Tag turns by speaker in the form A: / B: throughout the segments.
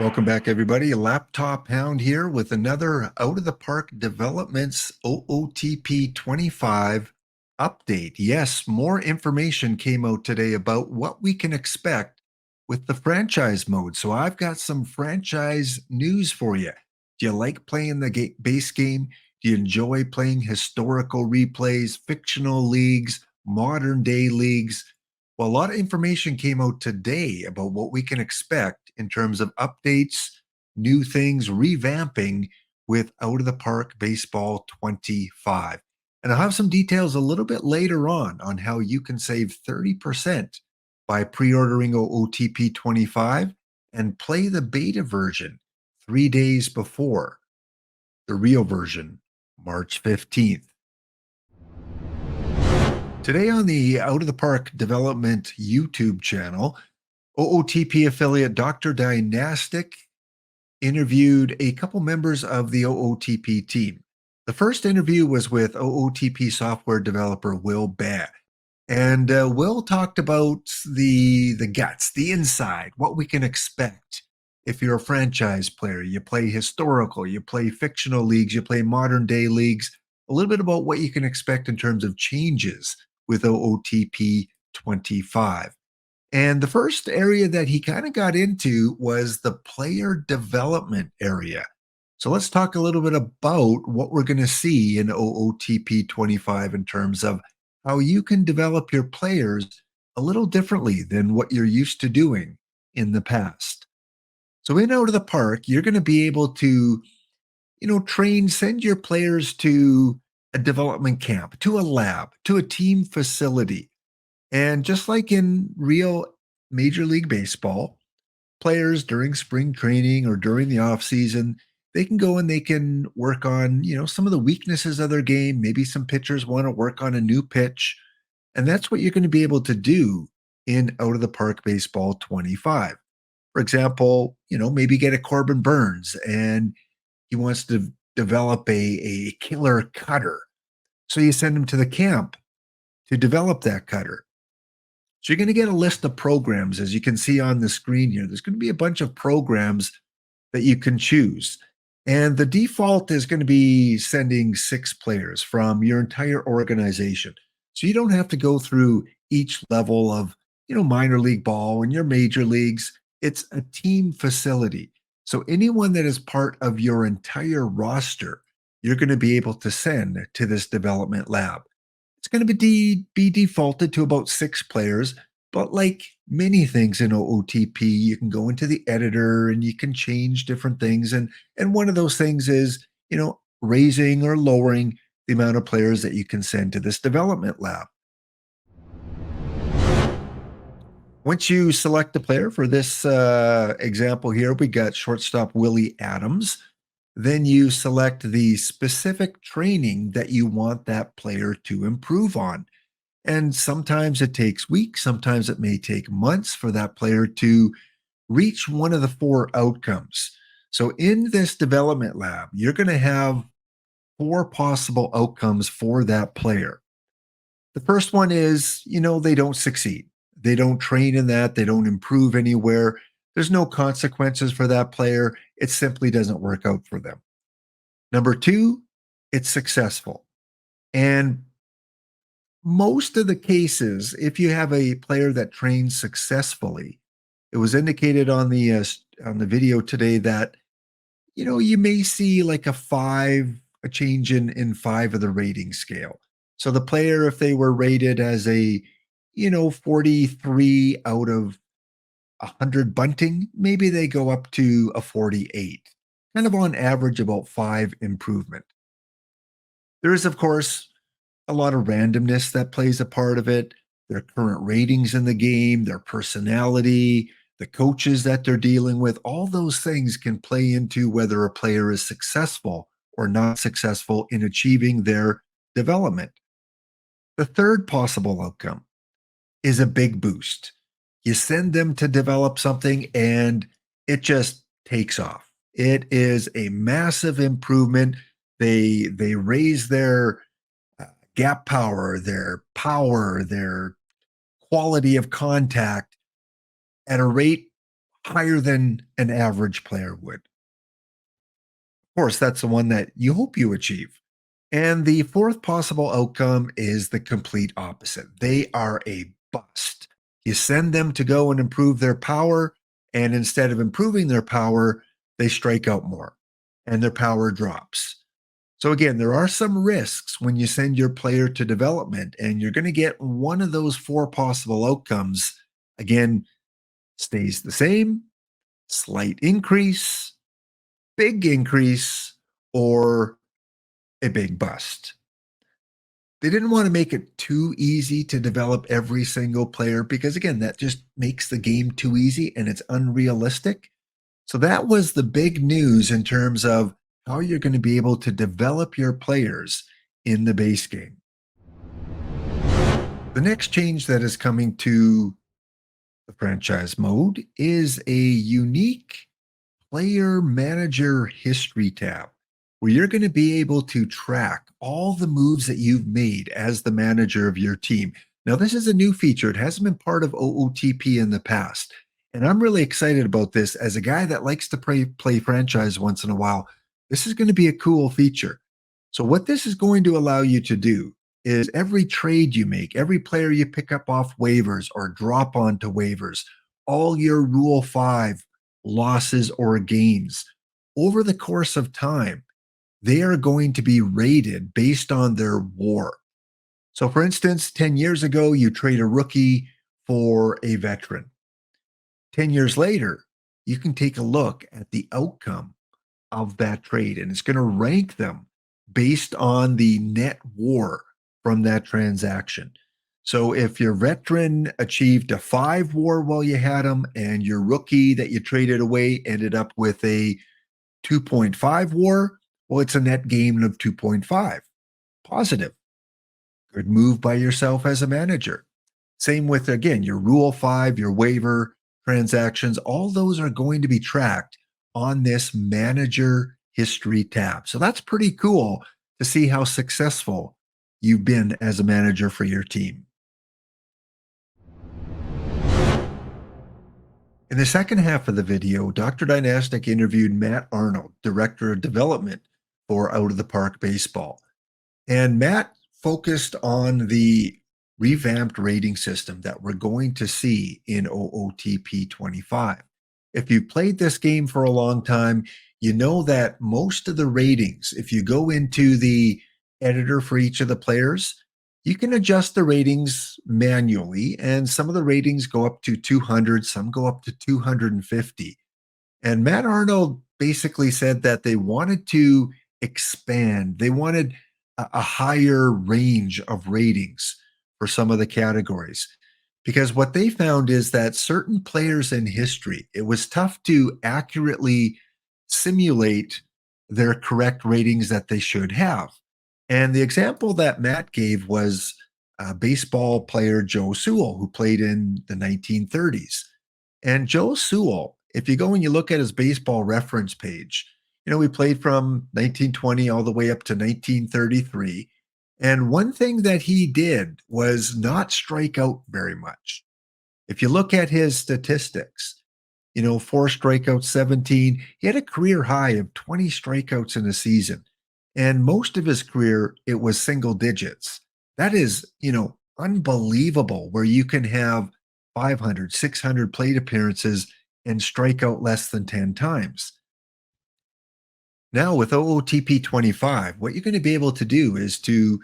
A: Welcome back, everybody. Laptop Hound here with another Out of the Park Developments OOTP 25 update. Yes, more information came out today about what we can expect with the franchise mode. So I've got some franchise news for you. Do you like playing the base game? Do you enjoy playing historical replays, fictional leagues, modern day leagues? Well, a lot of information came out today about what we can expect in terms of updates, new things, revamping with Out of the Park Baseball 25. And I'll have some details a little bit later on how you can save 30% by pre-ordering OOTP 25 and play the beta version 3 days before the real version, March 15th. Today on the Out of the Park Development YouTube channel, OOTP affiliate Dr. Dynastic interviewed a couple members of the OOTP team. The first interview was with OOTP software developer Will Bae. And Will talked about the guts, the inside, what we can expect if you're a franchise player. You play historical, you play fictional leagues, you play modern day leagues, a little bit about what you can expect in terms of changes with OOTP 25. And the first area that he kind of got into was the player development area. So let's talk a little bit about what we're going to see in OOTP 25 in terms of how you can develop your players a little differently than what you're used to doing in the past. So in Out of the Park, you're going to be able to, send your players to a development camp, to a lab, to a team facility. And just like in real Major League Baseball, players during spring training or during the off season, they can go and they can work on, some of the weaknesses of their game. Maybe some pitchers want to work on a new pitch. And that's what you're going to be able to do in Out of the Park Baseball 25. For example, maybe get a Corbin Burns and he wants to develop a killer cutter. So you send him to the camp to develop that cutter. So you're going to get a list of programs, as you can see on the screen here. There's going to be a bunch of programs that you can choose. And the default is going to be sending 6 players from your entire organization. So you don't have to go through each level of, minor league ball and your major leagues. It's a team facility. So anyone that is part of your entire roster, you're going to be able to send to this development lab. It's going to be defaulted to about 6 players, but like many things in OOTP, you can go into the editor and you can change different things. And one of those things is, raising or lowering the amount of players that you can send to this development lab. Once you select a player for this example here, we got shortstop Willie Adams. Then you select the specific training that you want that player to improve on. And sometimes it takes weeks, sometimes it may take months for that player to reach one of the 4 outcomes. So in this development lab, you're going to have 4 possible outcomes for that player. The first one is, they don't succeed. They don't train in that. They don't improve anywhere. There's no consequences for that player. It simply doesn't work out for them. Number 2, it's successful. And most of the cases, if you have a player that trains successfully, it was indicated on the video today that you may see like a change in 5 of the rating scale. So the player, if they were rated as a 43 out of 100 bunting, maybe they go up to a 48, kind of on average about 5 improvement. There is, of course, a lot of randomness that plays a part of it. Their current ratings in the game, their personality, the coaches that they're dealing with, all those things can play into whether a player is successful or not successful in achieving their development. The third possible outcome is a big boost. You send them to develop something and it just takes off. It is a massive improvement. They raise their gap power, their quality of contact at a rate higher than an average player would. Of course, that's the one that you hope you achieve. And the fourth possible outcome is the complete opposite. They are a bust. You send them to go and improve their power, and instead of improving their power, they strike out more and their power drops. So, again, there are some risks when you send your player to development, and you're going to get one of those four possible outcomes. Again, stays the same, slight increase, big increase, or a big bust. They didn't want to make it too easy to develop every single player because, again, that just makes the game too easy and it's unrealistic. So that was the big news in terms of how you're going to be able to develop your players in the base game. The next change that is coming to the franchise mode is a unique player manager history tab where you're going to be able to track all the moves that you've made as the manager of your team. Now, this is a new feature. It hasn't been part of OOTP in the past. And I'm really excited about this as a guy that likes to play franchise once in a while. This is going to be a cool feature. So, what this is going to allow you to do is every trade you make, every player you pick up off waivers or drop onto waivers, all your Rule 5 losses or gains over the course of time, they are going to be rated based on their WAR. So, for instance, 10 years ago, you trade a rookie for a veteran. 10 years later, you can take a look at the outcome of that trade, and it's going to rank them based on the net WAR from that transaction. So if your veteran achieved a 5 WAR while you had him, and your rookie that you traded away ended up with a 2.5 WAR, well, it's a net gain of 2.5. Positive. Good move by yourself as a manager. Same with, again, your Rule 5, your waiver transactions. All those are going to be tracked on this manager history tab. So that's pretty cool to see how successful you've been as a manager for your team. In the second half of the video, Dr. Dynastic interviewed Matt Arnold, Director of Development for Out of the Park Baseball. And Matt focused on the revamped rating system that we're going to see in OOTP 25. If you played this game for a long time, you know that most of the ratings, if you go into the editor for each of the players, you can adjust the ratings manually, and some of the ratings go up to 200, some go up to 250. And Matt Arnold basically said that they wanted to expand, they wanted a higher range of ratings for some of the categories. Because what they found is that certain players in history, it was tough to accurately simulate their correct ratings that they should have. And the example that Matt gave was baseball player Joe Sewell, who played in the 1930s. And Joe Sewell, if you go and you look at his baseball reference page, he played from 1920 all the way up to 1933. And one thing that he did was not strike out very much. If you look at his statistics, 4 strikeouts, 17, he had a career high of 20 strikeouts in a season. And most of his career, it was single digits. That is, unbelievable where you can have 500, 600 plate appearances and strike out less than 10 times. Now with OOTP 25, what you're going to be able to do is to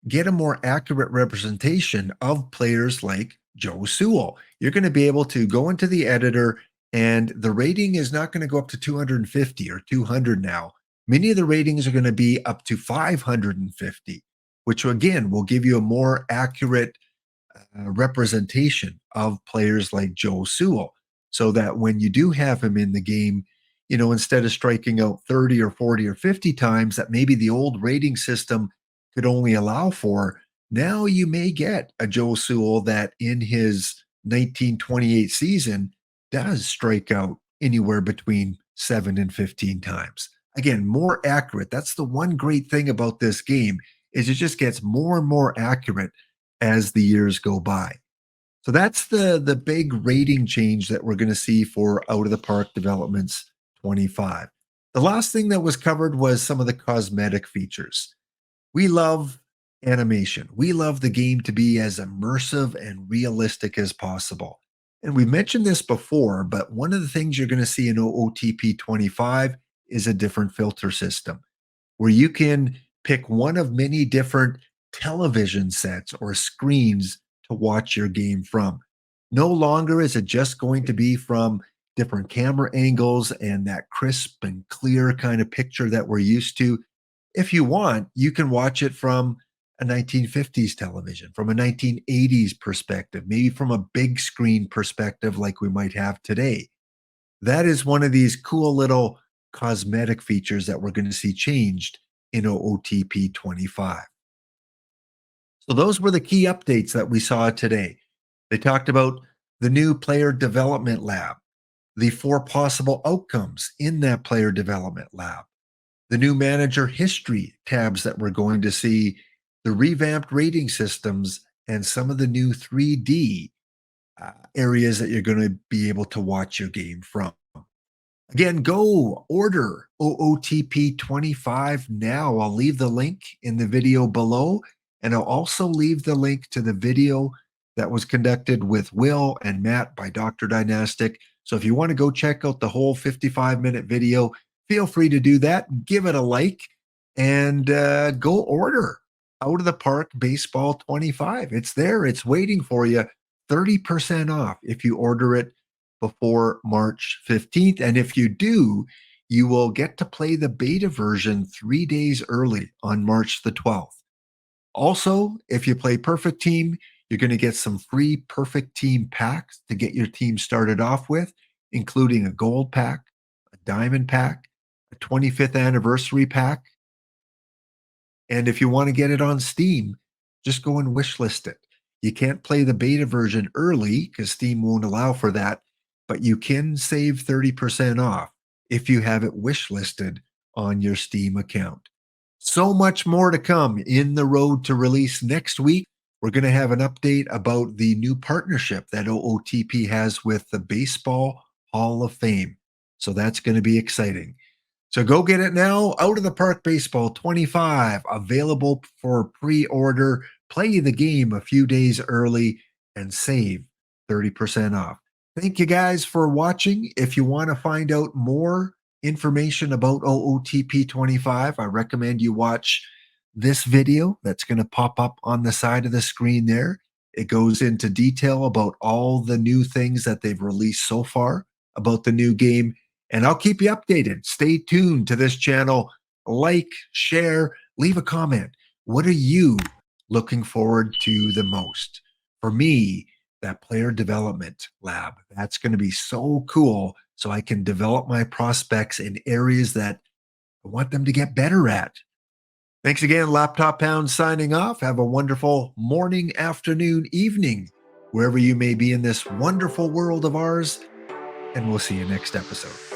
A: get a more accurate representation of players like Joe Sewell. You're going to be able to go into the editor, and the rating is not going to go up to 250 or 200 now. Many of the ratings are going to be up to 550, which again will give you a more accurate representation of players like Joe Sewell, so that when you do have him in the game, instead of striking out 30 or 40 or 50 times that maybe the old rating system could only allow for, now you may get a Joe Sewell that in his 1928 season does strike out anywhere between 7 and 15 times. Again, more accurate. That's the one great thing about this game, is it just gets more and more accurate as the years go by. So that's the big rating change that we're going to see for Out of the Park Developments 25. The last thing that was covered was some of the cosmetic features. We love animation. We love the game to be as immersive and realistic as possible. And we mentioned this before, but one of the things you're going to see in OOTP 25 is a different filter system where you can pick one of many different television sets or screens to watch your game from. No longer is it just going to be from different camera angles and that crisp and clear kind of picture that we're used to. If you want, you can watch it from a 1950s television, from a 1980s perspective, maybe from a big screen perspective like we might have today. That is one of these cool little cosmetic features that we're going to see changed in OOTP 25. So those were the key updates that we saw today. They talked about the new player development lab, the 4 possible outcomes in that player development lab, the new manager history tabs that we're going to see, the revamped rating systems, and some of the new 3D areas that you're going to be able to watch your game from. Again, go order OOTP 25 now. I'll leave the link in the video below, and I'll also leave the link to the video that was conducted with Will and Matt by Dr. Dynastic. So if you want to go check out the whole 55-minute video, feel free to do that. Give it a like and go order Out of the Park Baseball 25. It's there. It's waiting for you. 30% off if you order it before March 15th. And if you do, you will get to play the beta version 3 days early on March the 12th. Also, if you play Perfect Team, you're going to get some free Perfect Team packs to get your team started off with, including a gold pack, a diamond pack, a 25th anniversary pack. And if you want to get it on Steam, just go and wishlist it. You can't play the beta version early because Steam won't allow for that, but you can save 30% off if you have it wishlisted on your Steam account. So much more to come in the road to release next week. We're going to have an update about the new partnership that OOTP has with the Baseball Hall of Fame. So that's going to be exciting. So go get it now. Out of the Park Baseball 25, available for pre-order. Play the game a few days early and save 30% off. Thank you guys for watching. If you want to find out more information about OOTP 25, I recommend you watch this video that's going to pop up on the side of the screen there. It goes into detail about all the new things that they've released so far about the new game. And I'll keep you updated. Stay tuned to this channel. Like, share, leave a comment. What are you looking forward to the most? For me, that player development lab. That's going to be so cool. So I can develop my prospects in areas that I want them to get better at. Thanks again, Laptop Pound signing off. Have a wonderful morning, afternoon, evening, wherever you may be in this wonderful world of ours. And we'll see you next episode.